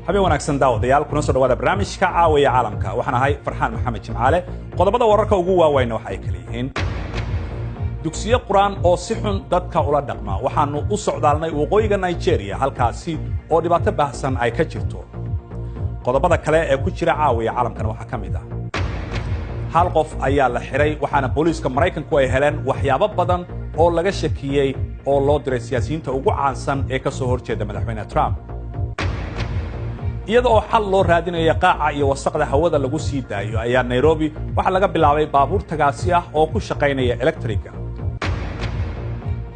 habeen wanaagsan daawadayaal kuna soo dhawaada barnaamijka caawiya caalamka waxaan ahay Farxaan Maxamed Jimcaale qodobada wararka ugu waaweyn waxa ay kala yihiin dugsiyo quraan oo si xun dadka ula dhaqma waxaanu u socdaalnay waqooyiga Nigeria halkaasi oo dhibaato baahsan ay ka jirto qodobada kale ee ku jira caawiya caalamkan waxa kamid ah hal qof ayaa la xiray waxaana booliiska Mareykanku ay heleen waxyaabo badan oo laga shakiyay oo loo diray siyaasiyiinta ugu caansan ee ka soo horjeeda madaxweynaha Trump iyadoo xal loo raadinayo qaaca iyo wasaqda hawada lagu sii daayo ayaa Nairobi waxa laga bilaabay baabuur tagaasi ah oo ku shaqeynaya electric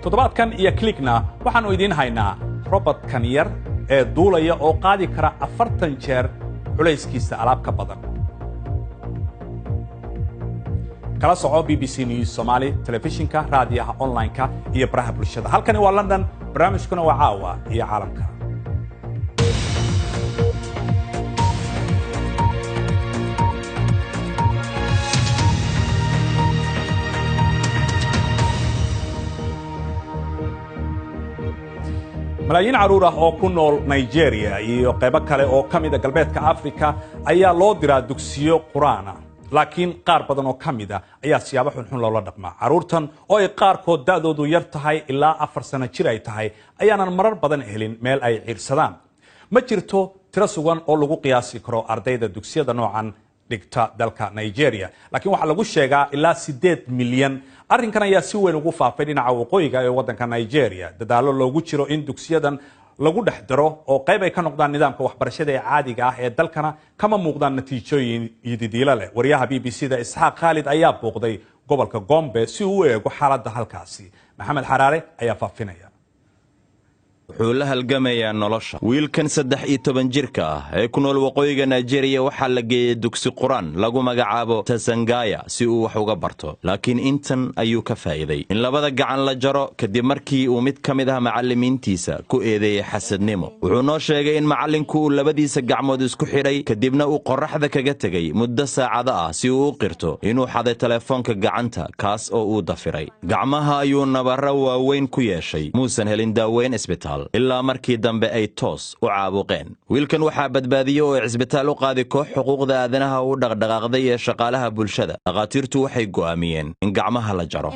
toddobaadkan iyo Clickna waxaanu idin haynaa robotkan yar ee duulaya oo qaadi kara 40 jeer culayskiisa alaab ka badan kala soco BBC News Somali telefishinka raadiyaha online-ka iyo baraha bulshada halkani waa London barnaamijkuna waa caawa iyo caalamka malaayiin caruur ah oo ku nool Nigeria iyo qaybo kale oo kamid ah galbeedka Afrika ayaa loo diraa dugsiyo quraana laakiin qaar badan oo kamid ah ayaa siyaabo xun loola dhaqmaa caruurtan oo ay qaarkood daadoodu yar tahay ilaa 4 sano jir ay tahay ayaanan marar badan helin meel ay ciirsadaan ma jirto tiro sugan oo lagu qiyaasi karo ardayda dugsiyada noocan dhigta dalka Nigeria laakiin waxa lagu sheegaa ilaa 8 milyan arrinkan ayaa si weyn ugu faafay dhinaca waqooyiga ee wadanka Nigeria dadaalo loogu jiro in dugsiyadan lagu dhaxdaro oo qayb ay ka noqdaan nidaamka waxbarashada ee caadiga ah ee dalkana kama muuqdaan natiijooyin yididiila leh wariyaha BBC-da Isxaaq Khalid ayaa booqday gobolka Gombe si uu u eego xaaladda halkaasi Maxamed Xaraare ayaa faafinaya wuxuu la halgamayaa nolosha wiilkan 13 jirka ah ee ku nool waqooyiga Nigeria waxa la geeyay dugsi quraan lagu magacaabo Tasangaya si uu wax uga barto laakiin intan ayuu ka faa'iiday in labada gacan la jaro kadib markii uu mid kamid ah macallimiintiisa ku eedeeyay xasadnimo wuxuu noo sheegay in macallinku uu labadiisa gacmood isku xiray kadibna uu qorraxda kaga tagay muddo saacado ah si uu u qirto inuu xaday telefoonka gacanta kaas oo uu dafiray gacmaha ayuu nabarro waaweyn ku yeeshay muusan helin daaweyn isbitaal ilaa markii dambe ay toos u caabuqeen wiilkan waxaa badbaadiyay oo cisbitaal u qaaday koox xuquuqda aadanaha u dhaqdhaqaaqday ee shaqaalaha bulshada dhaqaatiirtu waxay go'aamiyeen in gacmaha la jaro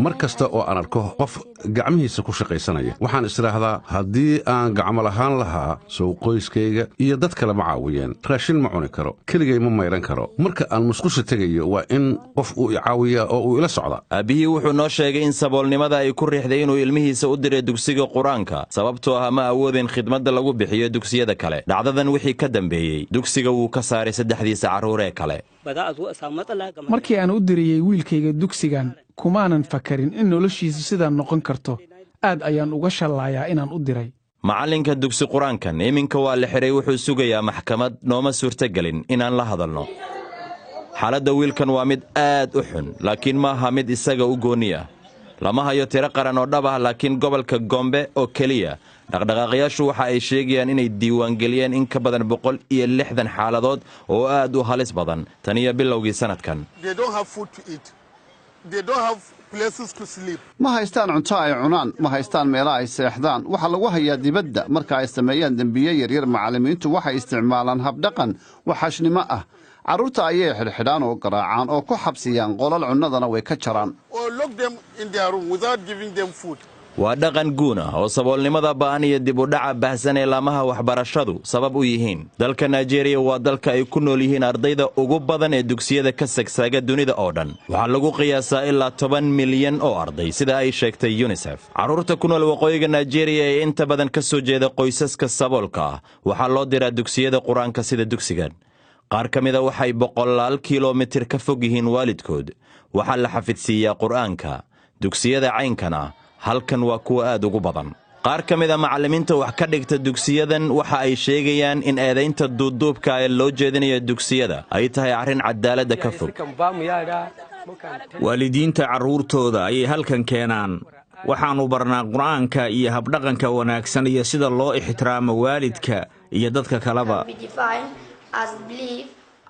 mar kasta oo aan arko qof gacmihiisa ku shaqaysanaya waxaan israahdaa haddii aan gacmo lahaan lahaa soo qoyskayga iyo dad kale ma caawiyeen raashin ma cuni karo keligay ma mayran karo marka aan musqusha tegayo waa in qof uu i caawiyaa oo uu ila socda aabihii wuxuu noo sheegay in saboolnimada ay ku riixday inuu ilmihiisa u diray dugsiga quraanka sababtoo ah ma awoodin khidmadda lagu bixiyo dugsiyada kale dhacdadan wixii ka dambeeyay dugsiga wuu ka saaray saddexdiisa caruur ee kale markii aan u diriyay wiilkayga dugsigan kumaanan fakarin in noloshiisu sidaa noqon karto aad ayaan uga shallaayaa inaan u diray macallinka dugsi quraankan iminka waa la xiray wuxuu sugayaa maxkamad nooma suurtagelin inaan la hadalno xaaladda wiilkan waa mid aad u xun laakiin maaha mid isaga u gooni ah lama hayo tiro qaran oo dhab ah laakiin gobolka Gombe oo kaliya dhaqdhaqaaqayaashu waxa ay sheegayaan inay diiwaangeliyeen in ka badan 160 xaaladood oo aad u halis badan tan iyo bilowgii sanadkan ma haystaan cunto ay cunaan ma haystaan meelo ay seexdaan waxa lagu hayaa dibadda marka ay sameeyaan dembiye yaryar macallimiintu waxay isticmaalaan habdhaqan waxashnimo ah carruurta ayay xidhxidhaan oo garaacaan oo ku xabsiyaan qolal cunnadana way ka jaraan waa dhaqan guun ah oo saboolnimada ba'an iyo dib u dhaca baahsan ee laamaha waxbarashadu sabab u yihiin dalka Nigeria waa dalka ay ku nool yihiin ardayda ugu badan ee dugsiyada ka sagsaaga dunida oo dhan waxaa lagu qiyaasaa ilaa 10 milyan oo arday sida ay sheegtay UNICEF carruurta ku nool waqooyiga Nigeria ee inta badan ka soo jeeda qoysaska saboolka ah waxaa loo diraa dugsiyada quraanka sida dugsigan qaar kamida waxay 100 kiiloomitir ka fog yihiin waalidkood waxa la xafidsiiyaa quraanka dugsiyada caynkana halkan waa kuwa aad ugu badan qaar kamida macallimiinta wax ka dhigta dugsiyadan waxa ay sheegayaan in eedaynta duuduubka ee loo jeedinayo dugsiyada ay tahay arrin cadaalada ka fog waalidiinta carruurtooda ayay halkan keenaan waxaanu barnaa quraanka iyo habdhaqanka wanaagsan iyo sida loo ixtiraamo waalidka iyo dadka kaleba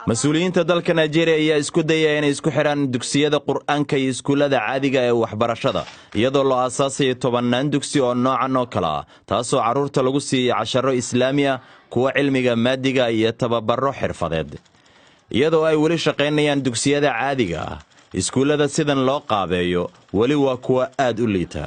mas-uuliyiinta dalka nigeria ayaa isku dayaya inay isku xidhaan dugsiyada qur'aanka iyo iskuullada caadiga ee waxbarashada iyadoo loo aasaasayo 10 dugsi oo noocan oo kale ah taasoo carruurta lagu siiyey casharro islaami ah kuwa cilmiga maadiga iyo tababaro xirfadeed iyadoo ay weli shaqaynayaan dugsiyada caadiga ah iskuullada sidan loo qaabeeyo weli waa kuwa aad u liita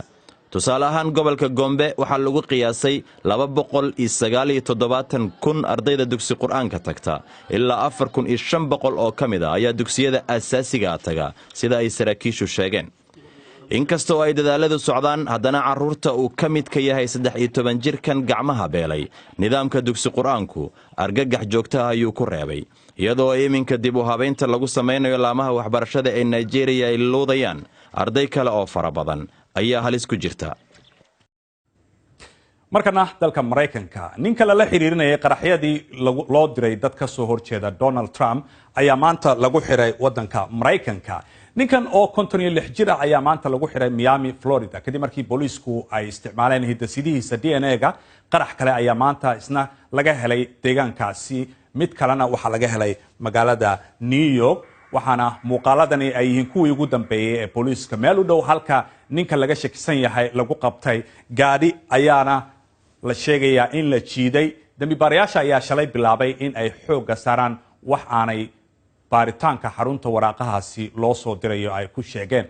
tusaale ahaan gobolka Gombe waxaa lagu qiyaasay 297,000 ardayda dugsi qur'aanka tagta ilaa 4,500 oo ka mid ah ayaa dugsiyada asaasiga taga sida ay saraakiishu sheegeen inkastoo ay dadaaladu socdaan haddana carruurta uu ka mid ka yahay 13 jirkan gacmaha beelay nidaamka dugsi qur'aanku argagax joogta ayuu ku reebay iyadoo iminka dib u habeynta lagu samaynayo laamaha waxbarashada ee Nigeria ay loodayaan arday kale oo fara badan ayaa halis ku jirta markana dalka Mareykanka ninka la xiriirinayay qaraxyadii loo diray dad ka soo horjeeda Donald Trump ayaa maanta lagu xiray wadanka Mareykanka ninkan oo 56 jir ah ayaa maanta lagu xiray Miami Florida kadib markii booliisku ay isticmaaleen hidasidihiisa DNA-ga qarax kale ayaa maanta isna laga helay deegaankaasi mid kalena waxa laga helay magaalada New York waxaana muuqaaladani ay yihiin kuwii ugu dambeeyay ee booliiska meel u dhow halka ninka laga shakisan yahay lagu qabtay gaadhi ayaana la sheegayaa in la jiiday dambibaarayaasha ayaa shalay bilaabay in ay xoogga saaraan wax aanay baaritaanka xarunta waraaqahaasi loo soo dirayo ay ku sheegeen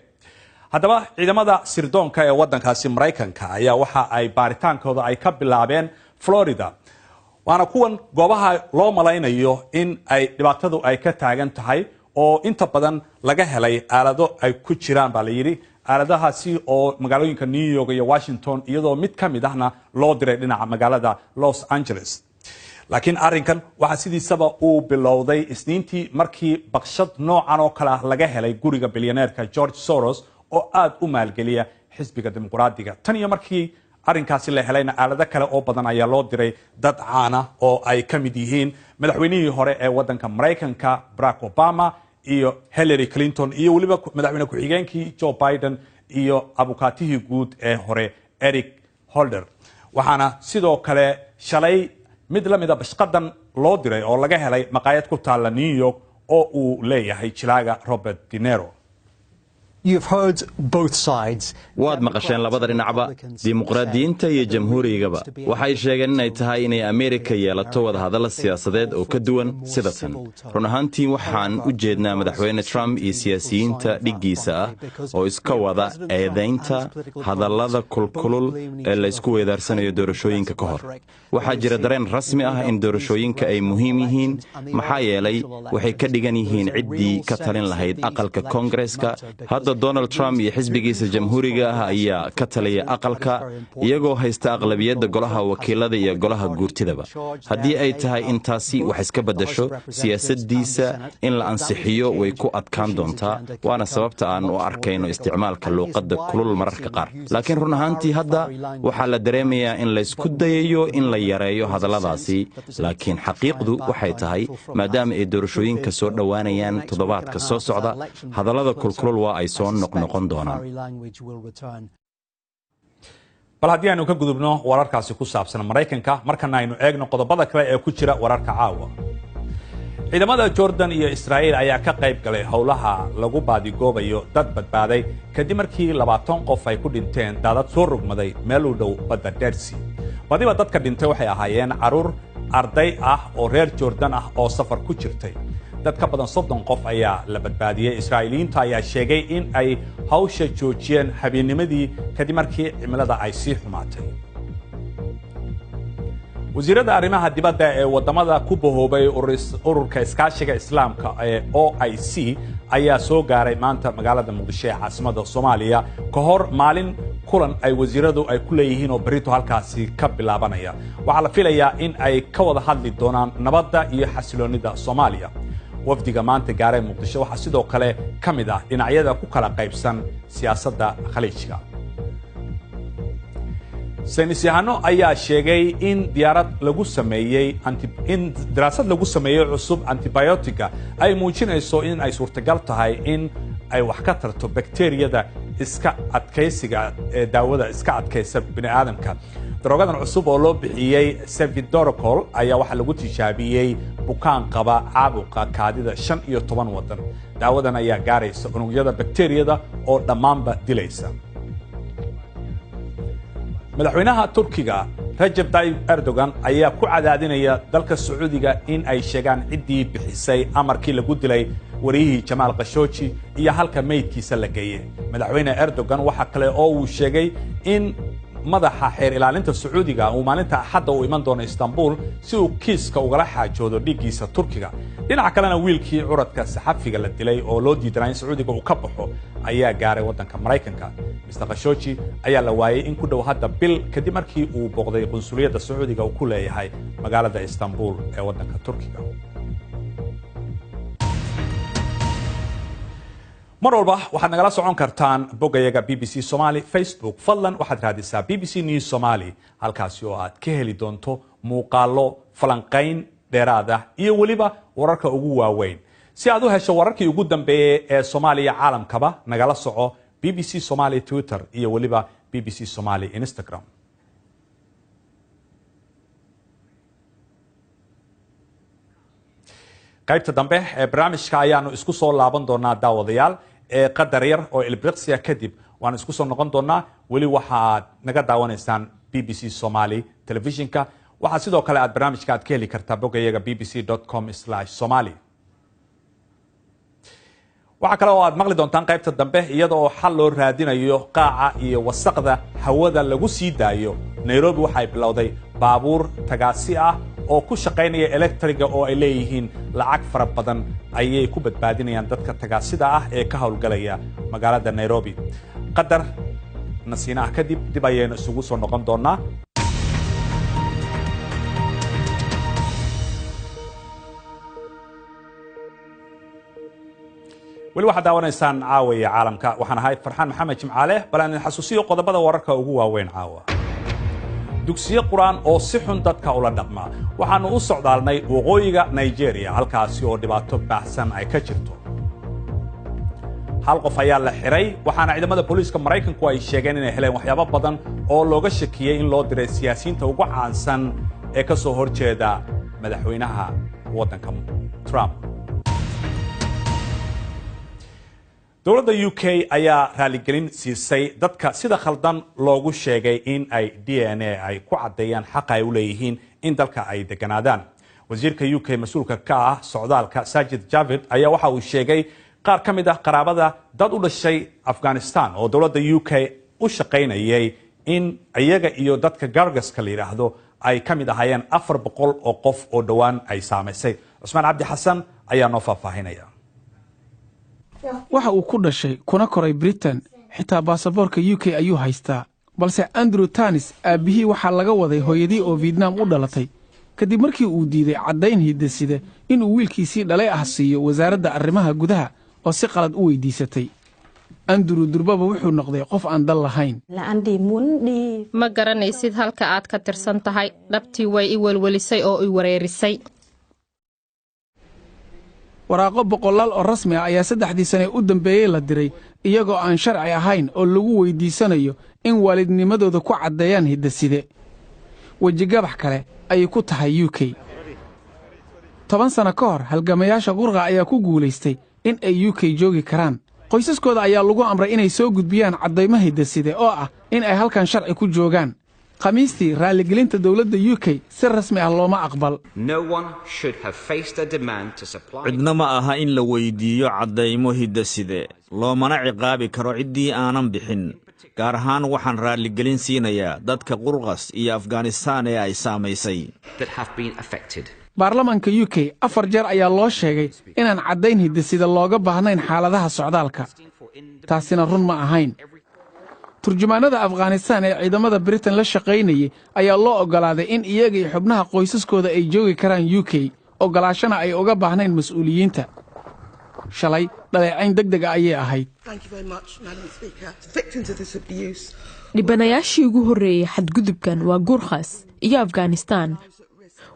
haddaba ciidamada sirdoonka ee wadankaasi Mareykanka ayaa waxa ay baaritaankooda ay ka bilaabeen Florida waana kuwan goobaha loo malaynayo in ay dhibaatadu ay ka taagan tahay oo inta badan laga helay aalado ay ku jiraan baa la yiri aaladahaasi oo magaalooyinka New York iyo Washington iyadoo mid ka mid ahna loo diray dhinaca magaalada Los Angeles laakiin arrinkan waxa sidiisaba uu bilowday isniintii markii baqshad noocan oo kale laga helay guriga bilyaneerka George Soros oo aad u maalgeliya xisbiga dimuqraadiga tan iyo markii arrinkaasi la helayna aalado kale oo badan ayaa loo diray dad caan ah oo ay ka mid yihiin madaxweynihii hore ee wadanka Mareykanka Barack Obama iyo Hillary Clinton iyo waliba madaxweyne ku-xigeenkii Joe Biden iyo abukaatihii guud ee hore Eric Holder waxaana sidoo kale shalay mid la mid ah bashqadan loo diray oo laga helay maqaayad ku taala New York oo uu leeyahay jilaaga Robert De Niro waad maqasheen labada dhinacba dimuqraadiyiinta iyo jamhuurigaba waxay sheegeen inay tahay inay Ameerika yeelato wadahadalo siyaasadeed oo ka duwan sida tan run ahaantii waxaan u jeednaa madaxweyne Trump iyo siyaasiyiinta dhiggiisa ah oo iska wada eedaynta hadallada kulkulul ee la isku weedaarsanayo doorashooyinka ka hor waxaa jira dareen rasmi ah in doorashooyinka ay muhiim yihiin maxaa yeelay waxay ka dhigan yihiin ciddii ka talin lahayd aqalka Koongareeska hadda Donald Trump iyo xisbigiisa jamhuuriga ah ayaa ka taliya aqalka iyagoo haysta aqlabiyadda golaha wakiilada iyo golaha guurtidaba haddii ay tahay intaasi wax iska bedesho siyaasaddiisa in la ansixiyo way ku adkaan doontaa waana sababta aan u arkayno isticmaalka luuqadda kulul mararka qaar laakiin run ahaantii hadda waxaa la dareemayaa in la isku dayayo in la yareeyo hadalladaasi laakiin xaqiiqdu waxay tahay maadaama ay doorashooyinka soo dhowaanayaan toddobaadka soo socda hadallada kulkulul waa ay soo noqnoqon doonaan bal haddii aynu ka gudubno wararkaasi ku saabsan Mareykanka markana aynu eegno qodobada kale ee ku jira wararka caawa ciidamada Jordan iyo Israa'iil ayaa ka qayb galay howlaha lagu baadigoobayo dad badbaaday kadib markii 20 qof ay ku dhinteen daadad soo rogmaday meel u dhow badda Dead Sea badiba dadka dhintay waxay ahaayeen caruur arday ah oo reer Jordan ah oo safar ku jirtay dad ka badan 30 qof ayaa la badbaadiyay Israa'iiliinta ayaa sheegay in ay hawsha joojiyeen habeennimadii kadib markii cimilada ay sii xumaatay wasiirada arrimaha dibadda ee wadamada ku bahoobay ururka iskaashiga islaamka ee OIC ayaa soo gaaray maanta magaalada Muqdisho ee caasimadda Soomaaliya ka hor maalin kulan ay wasiiradu ay ku leeyihiin oo berito halkaasi ka bilaabanaya waxaa la filayaa in ay ka wada hadli doonaan nabadda iyo xasiloonida Soomaaliya wafdiga maanta gaaray Muqdisho waxa sidoo kale ka mid ah dhinacyada ku kala qaybsan siyaasadda khaliijka saynisyahano ayaa sheegay in daraasad lagu sameeyey cusub antibiotica ay muujinayso in ay suurtagal tahay in ay wax ka tarto bakteeriyada iska adkaysiga ee daawada iska adkaysa bini'aadamka. daroogadan cusub oo loo bixiyey Cefiderocol ayaa waxaa lagu tijaabiyey bukaan qaba caabuqa kaadida 15 wadan. daawadan ayaa gaaraysa unugyada bakteeriyada oo dhammaanba dilaysa. madaxweynaha Turkiga Recep Tayyip Erdogan ayaa ku cadaadinaya dalka Sacuudiga in ay sheegaan ciddii bixisay amarkii lagu dilay wariyihii Jamal Khashoggi iyo halka meydkiisa la geeyay. madaxweyne Erdogan waxa kale oo uu sheegay in madaxa xeer ilaalinta Sacuudiga uu maalinta Axadda u iman doono Istanbul si uu kiiska ugala xaajoodo dhigiisa Turkiga. dhinaca kalena wiilkii curadka saxafiga la dilay oo loo diidanaa in Sacuudiga uu ka baxo ayaa gaaray wadanka Mareykanka. Mr. Khashoggi ayaa la waayay in ku dhow hadda bil kadib markii uu booqday qunsuliyadda Sacuudiga uu ku leeyahay magaalada Istanbul ee wadanka Turkiga. mar walba waxaad nagala socon kartaan bogayaga BBC Somali Facebook. fadlan waxaad raadisaa BBC News Somali halkaasi oo aad ka heli doonto muuqaalo falanqayn dheeraad ah iyo weliba wararka ugu waaweyn. si aad u hesho wararkii ugu dambeeyay ee Soomaaliya caalamkaba nagala soco BBC Somali Twitter iyo weliba BBC Somali Instagram. qaybta dambe ee barnaamijka ayaanu isku soo laaban doonaa daawadayaal ee qadar yar oo ilbriqsiya kadib waan isku soo noqon doonaa. weli waxaad naga daawanaysaan BBC Somali televisionka. waxaa sidoo kale aad barnaamijka aad ka heli kartaa bogayaga bbc.com/somali. waxaa kale oo aad maqli doontaan qaybta dambe iyada oo xal loo raadinayo qaaca iyo wasaqda hawada lagu sii daayo. Nairobi waxay bilowday baabuur tagaasi ah oo ku shaqaynaya electriga oo ay leeyihiin lacag fara badan ayay ku badbaadinayaan dadka tagaasida ah ee ka howlgalaya magaalada Nairobi. qadar nasiina kadib dib ayaynu isugu soo noqon doonaa. weli waxaad daawanaysaan caawiya caalamka. waxaan ahay Farxaan Maxamed Jimcaale bal aan xasuusiyo qodobada wararka ugu waaweyn caawa. dugsiyo quraan oo si xun dadka ula dhaqma. waxaanu u socdaalnay waqooyiga Nigeria halkaasi oo dhibaato baahsan ay ka jirto. hal qof ayaa la xiray waxaana ciidamada booliiska Mareykanku ay sheegeen inay heleen waxyaabo badan oo looga shakiyay in loo diray siyaasiyiinta ugu caansan ee ka soo horjeeda madaxweynaha wadanka Trump. dowladda UK ayaa raaligelin siisay dadka sida khaldan loogu sheegay in ay DNA ay ku cadeeyaan xaq ay u leeyihiin in dalka ay deganaadaan. wasiirka UK mas'uulka ka ah socdaalka Sajid Javid ayaa waxa uu sheegay qaar ka mid ah qaraabada dad u dhashay Afghanistan oo dowladda UK u shaqaynayay in iyaga iyo dadka Gargaska la yiraahdo ay ka mid ahaayeen 400 oo qof oo dhawaan ay saameysay. Cusmaan Cabdi Xasan ayaa noo faahfaahinaya. waxa uu ku dhashay kuna koray Britain xitaa baasaboorka UK ayuu haystaa balse Andrew Tanis aabihii waxaa laga waday hooyadii oo Vietnam u dhalatay kadib markii uu diiday caddayn hidasida inuu wiilkiisii dhalay ah siiyo wasaaradda arrimaha gudaha oo si qalad u weydiisatay. Andrew durbaba wuxuu noqday qof aan dal lahayn. ma garanaysid halka aad ka tirsan tahay dhabtii way i welwelisay oo i wareerisay. waraaqo boqolaal oo rasmi ah ayaa 3 sano u dambeeyay la diray iyagoo aan sharci ahayn oo lagu weydiisanayo in waalidnimadooda ku cadeeyaan hidaside. wajigabax kale ayay ku tahay UK. 10 sano ka hor halgamayaasha qurqa ayaa ku guulaystay in ay UK joogi karaan. qoysaskooda ayaa lagu amray inay soo gudbiyaan cadeymo hidaside oo ah in ay halkan sharci ku joogaan. khamiistii raaligelinta dowladda UK si rasmi ah looma aqbal. cidna ma aha in la weydiiyo cadaymo hidaside loomana ciqaabi karo ciddii aanan bixin. gaar ahaan waxaan raaligelin siinayaa dadka qurqas iyo Afghanistan ee ay saamaysay. baarlamaanka UK 4 jeer ayaa loo sheegay inaan caddayn hidasida looga baahnayn xaaladaha socdaalka. taasina run ma ahayn. turjumaanada Afghanistan ee ciidamada Britain la shaqaynayay ayaa loo ogolaaday in iyaga iyo xubnaha qoysaskooda ay joogi karaan UK ogolaashana ay uga baahnayn mas'uuliyiinta. shalay dhaleecayn degdeg ah ayay ahayd. dhibanayaashii ugu horreeyay xadgudubkan waa Gurkhas iyo Afghanistan.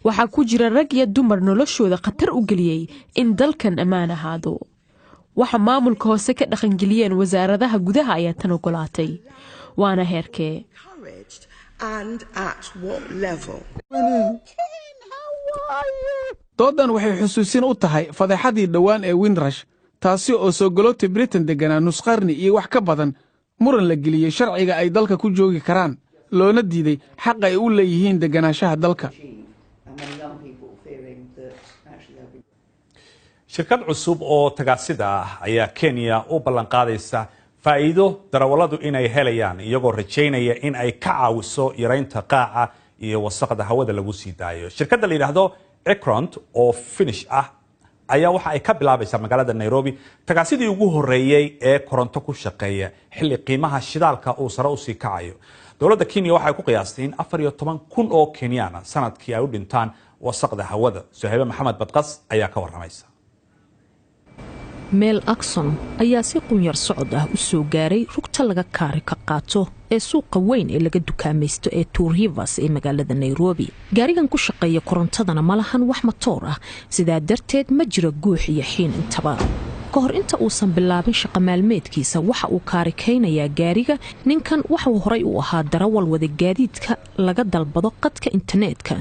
waxaa ku jira rag iyo dumar noloshooda khatar u geliyay in dalkan ammaan ahaado. waxa maamulka hoose ka dhaqangeliyeen wasaaradaha gudaha ayaa tan ogolaatay waana heerkee doodan waxay xusuusin u tahay fadeexadii dhowaan ee Windrush taasi oo soo galootay Britain deganaa nus qarni iyo wax ka badan muran la geliyay sharciga ay dalka ku joogi karaan loona diiday xaq ay u leeyihiin deganaanshaha dalka. shirkad cusub oo tagaasida ah ayaa Kenya u ballan qaadaysa faa'iido darawaladu inay helayaan iyagoo rajaynaya in ay ka caawiso yareynta qaaca iyo wasaqda hawada lagu sii daayo. shirkadda la yiraahdo Ekront oo Finnish ah ayaa waxa ay ka bilaabaysaa magaalada Nairobi tagaasidii ugu horeeyay ee koronto ku shaqeeya xilli qiimaha shidaalka uu sare u sii kacayo. dowladda Kenya waxa ay ku qiyaasteen 14,000 oo Kenyaana sanadkii ay u dhintaan wasaqda hawada. Suhayba Maxamed Badqas ayaa ka waramaysa. Mel Akson ayaa si qunyar socod ah u soo gaaray rugta laga kaari ka qaato ee suuqa weyn ee laga dukaamaysto ee Two Rivers ee magaalada Nairobi. Gaarigan ku shaqeeya korontadana ma lahan wax matoor ah, sidaa darteed ma jiro guux iyo xiin intaba. ka hor inta uusan bilaabin shaqo maalmeedkiisa waxa uu kaarikeynayaa gaariga. ninkan waxa uu horay u ahaa darawal wada gaadiidka laga dalbado qadka internetka.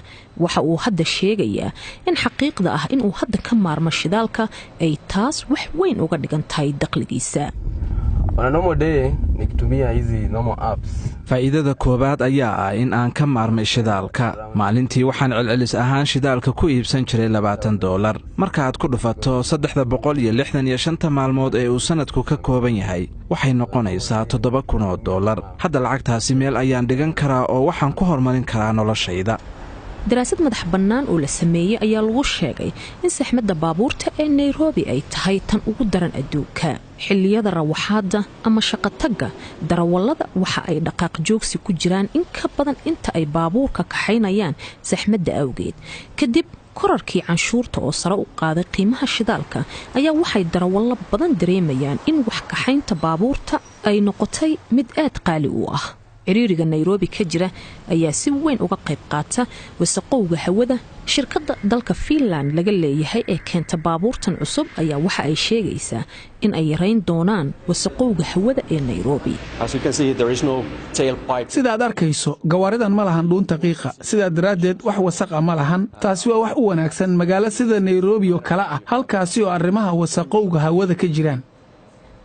waxa uu hadda sheegayaa in xaqiiqda ah in uu hadda ka maarmo shidaalka ay taas wax weyn uga dhigan tahay dakhligiisa. nikitumia hizi normal apps. faa'iidada koobaad ayaa ah in aan ka maarmay shidaalka. maalintii waxaan celcelis ahaan shidaalka ku iibsan jiray $20. marka aad ku dhufato 365 maalmood ee uu sanadku ka kooban yahay waxay noqonaysaa $7,000. hadda lacagtaasi meel ayaan dhigan karaa oo waxaan ku horumarin karaa noloshayda. daraasad madax bannaan oo la sameeyay ayaa lagu sheegay in saxmadda baabuurta ee Nairobi ay tahay tan ugu daran adduunka. xilliyada rawaxaadda ama shaqo tagga darawallada waxa ay dhaqaaq joogsi ku jiraan in ka badan inta ay baabuurka kaxaynayaan saxmadda awgeed. kadib korarkii canshuurta oo sare u qaaday qiimaha shidaalka ayaa waxay darawallo badan dareemayaan in wax kaxaynta baabuurta ay noqotay mid aad qaali u ah. ciriiriga Nairobi ka jira ayaa si weyn uga qayb qaata wasaqowga hawada. shirkadda dalka Finland laga leeyahay ee keenta baabuurtan cusub ayaa waxa ay sheegaysaa in ay yareyn doonaan wasaqowga hawada ee Nairobi. sida aad arkayso gawaaridan ma lahan dhuunta qiiqa, sidaa daraaddeed wax wasaqa ma lahan. taasi waa wax u wanaagsan magaalo sida Nairobi oo kale ah halkaasi oo arrimaha wasaqowga hawada ka jiraan.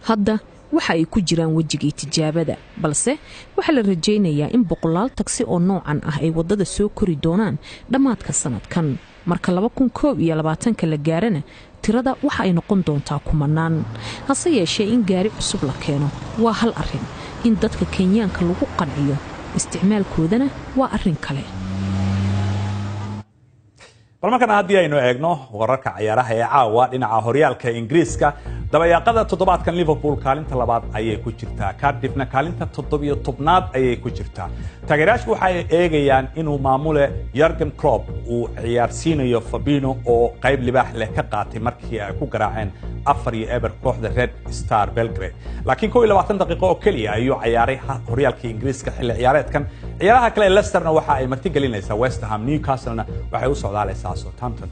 hadda waxa ay ku jiraan wajigii tijaabada, balse waxa la rajaynayaa in boqolaal taksi oo noocan ah ay wadada soo kori doonaan dhammaadka sanadkan. marka 2021 la gaarana tirada waxa ay noqon doontaa kumanaan. hase yeeshee in gaari cusub la keeno waa hal arrin, in dadka Kenyaanka lagu qanciyo isticmaalkoodana waa arrin kale. bal markan haddii aynu eegno wararka ciyaaraha ee caawa dhinaca horyaalka Ingiriiska, dabayaaqada toddobaadkan Liverpool kaalinta labaad ayay ku jirtaa, Cardiffna kaalinta 17aad ayay ku jirtaa. taageerayaashu waxay eegayaan inuu maamule Jurgen Klopp uu ciyaarsiinayo Fabinho oo qayb libaax leh ka qaatay markii ay ku garaaceen 4-0 kooxda Red Star Belgrade. laakiin 22 daqiiqo oo kaliya ayuu ciyaaray horyaalka Ingiriiska xilli ciyaareedkan. ciyaaraha kale Leicesterna waxa ay marti gelinaysaa West Ham, Newcastlena waxay u socdaalaysaa Southampton.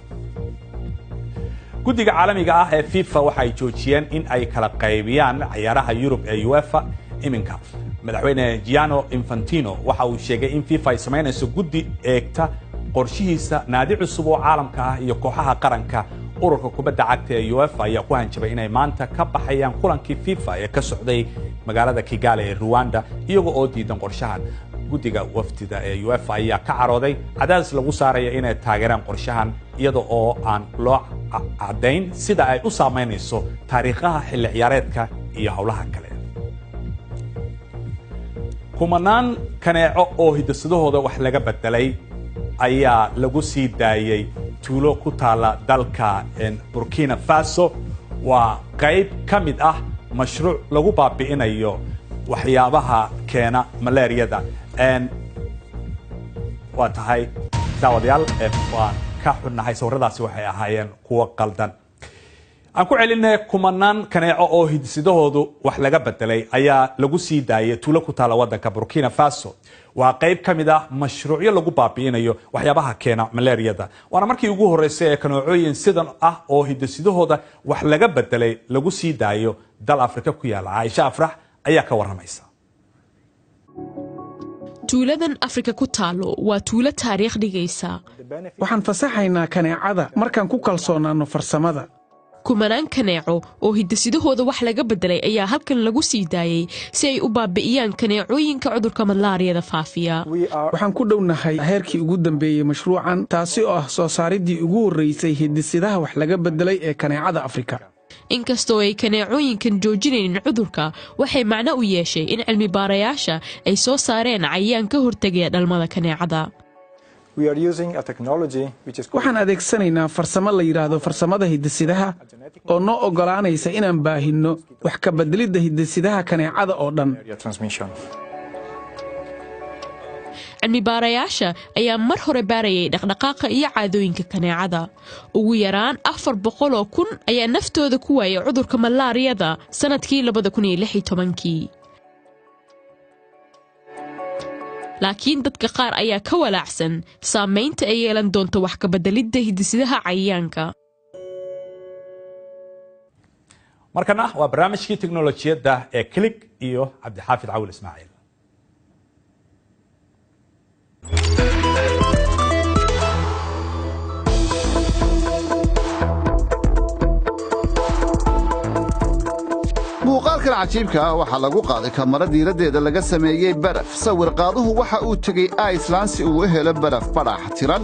guddiga caalamiga ah ee FIFA waxay joojiyeen in ay kala qaybiyaan ciyaaraha Yurub ee UEFA iminka. madaxweyne Gianni Infantino waxa uu sheegay in FIFA ay sameynayso guddi eegta qorshihiisa naadi cusub oo caalamka ah iyo kooxaha qaranka. ururka kubadda cagta ee UEFA ayaa ku hanjabay inay maanta ka baxayaan kulankii FIFA ee ka socday magaalada Kigali ee Rwanda iyaga oo diidan qorshahan. guddiga wafdida ee UEFA ayaa ka carooday cadaadis lagu saaraya inay taageeraan qorshahan iyada oo aan loo caddayn sida ay u saameynayso taariikhaha xilli ciyaareedka iyo howlaha kale. kumanaan kaneeco oo hiddasadahooda wax laga bedelay ayaa lagu sii daayay tuulo ku taala dalka Burkina Faso. waa qayb ka mid ah mashruuc lagu baabi'inayo waxyaabaha keena malaariyada. waa tahay daawadayaal waan ka xunnahay sawiradaasi waxay ahaayeen kuwa qaldan. aan ku celinay kumanaan kaneeco oo hiddasadahoodu wax laga bedelay ayaa lagu sii daayay tuulo ku taala waddanka Burkina Faso. waa qayb ka mid ah mashruucyo lagu baabi'inayo waxyaabaha keena malaariyada waana markii ugu horeysay ee kanoocooyin sidan ah oo hiddasidahooda wax laga bedelay lagu sii daayo dal Afrika ku yaala Aisha Afrax ayaa ka waramaysa tuuladan Afrika ku taalo waa tuulo taariikh dhigaysa waxaan fasaxaynaa kaneecada markaan ku kalsoonaano farsamada kumanaan kaneeco oo hiddasidahooda wax laga bedelay ayaa halkan lagu sii daayay si ay u baabi'iyaan kaneecooyinka cudurka malaariyada faafiya waxaan ku dhownahay heerkii ugu dambeeyay mashruucan taasi oo ah soo saaridii ugu horeysay hiddasidaha wax laga bedelay ee kaneecada Afrika inkastoo ay kaneecooyinkan joojinaynin cudurka waxay macno u yeeshay in cilmi baarayaasha ay soo saareen cayayaan ka hortagaya dhalmada kaneecada waxaan adeegsanaynaa farsamo la yiraahdo farsamada hiddasidaha oo noo ogolaanaysa inaan baahinno wax ka bedelidda hiddasidaha kaneecada oo dhan cilmi baarayaasha ayaa mar hore baarayay dhaqdhaqaaqa iyo caadooyinka kaneecada ugu yaraan 400,000 ayaa naftooda ku waayay cudurka malaariyada sanadkii 2016 laakiin dadka qaar ayaa ka walaacsan saameynta ay yeelan doonto wax ka bedelidda hiddasidaha cayayaanka markana waa barnaamijkii tiknoolajiyadda ee Click iyo Cabdixaafid Cawil Ismaaciil muuqaalkan cajiibka ah waxaa lagu qaaday kamara diiraddeeda laga sameeyey baraf sawir qaaduhu waxa uu tegey Iceland si uu u helo baraf badhax tiran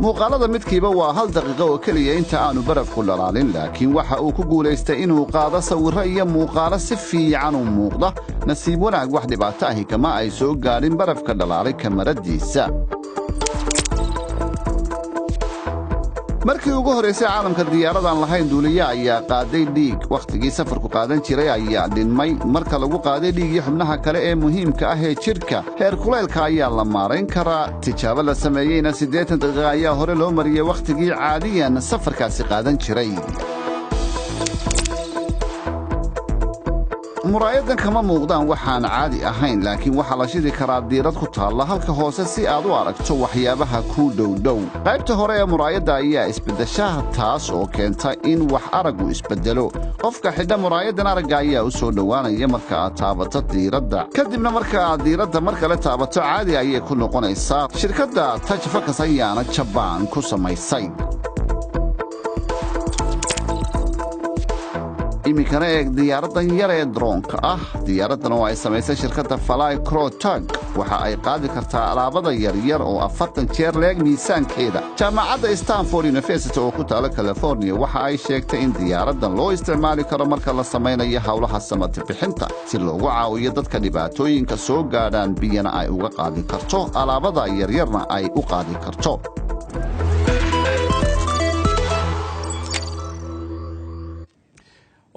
muuqaalada midkiiba waa 1 daqiiqo oo keliya inta aanu barafku dhalaalin laakiin waxa uu ku guulaystay inuu qaado sawirro iyo muuqaalo si fiican u muuqda nasiib wanaag wax dhibaato ahi kama ay soo gaadhin barafka dhalaalay kamaradiisa markii ugu horeysay caalamka diyaaradan lahayn duuliye ayaa qaaday dhiig wakhtigii safarku qaadan jiray ayaa dhinmay marka lagu qaaday dhiigii xubnaha kale ee muhiimka ah ee jidhka heer kulaylka ayaa la maarayn karaa tijaabo la sameeyeyna 80 daqiiqo ayaa hore loo mariyey wakhtigii caadiyan safarkaasi qaadan jiray muraayadan kama muuqdaan waxaan caadi ahayn laakiin waxa la shidi karaa diirad ku taalla halka hoose si aad u aragto waxyaabaha ku dhowdhow qaybta hore ee muraayadda ayaa isbedeshaha taas oo keenta in wax aragu isbedelo qofka xidha muraayadan aragga ayaa u soo dhowaanaya marka aad taabato diiradda kadibna marka aad diiradda mar kale taabato caadi ayay ku noqonaysaa shirkadda Touch Focus ayaana Jabaan ku samaysay iminkana eeg diyaaradan yar ee droonka ah diyaaradan oo ay samaysay shirkadda Flycrotag waxa ay qaadi kartaa alaabada yaryar oo 40 jeer leeg miisaankeeda jaamacadda Stanford University oo ku taala California waxa ay sheegtay in diyaaradan loo isticmaali karo marka la samaynayo hawlaha samata bixinta si loogu caawiyo dadka dhibaatooyinka soo gaadhaan biyana ay uga qaadi karto alaabada yaryarna ay u qaadi karto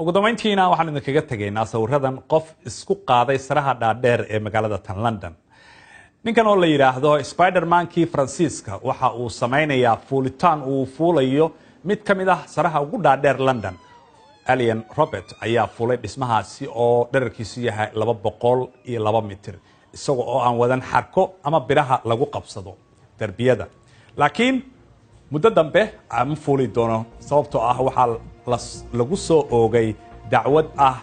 ugu dambeyntiina waxaan idinkaga tegaynaa sawiradan qof isku qaaday saraha dhaadheer ee magaalada tan London ninkan oo la yiraahdo Spider-Man-kii Faransiiska waxa uu samaynayaa fuulitaan uu fuulayo mid ka mid ah saraha ugu dhaadheer London Alien Robert ayaa fuulay dhismahaasi oo dhererkiisu yahay 202 mitir isagoo oo aan wadan xarko ama biraha lagu qabsado darbiyada laakiin muddo dambe aan fuuli doono sababtoo ah waxa lagu soo oogay dacwad ah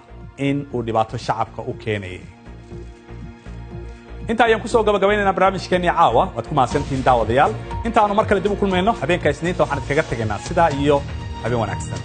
in uu dhibaato shacabka u keenay inta ayaan ku soo gabagabaynaynaa barnaamijkeennii caawa waad ku mahadsantihiin daawadayaal inta aanu mar kale dib u kulmayno habeenka isniinta waxaan idinkaga tegaynaa sidaa iyo habeen wanaagsan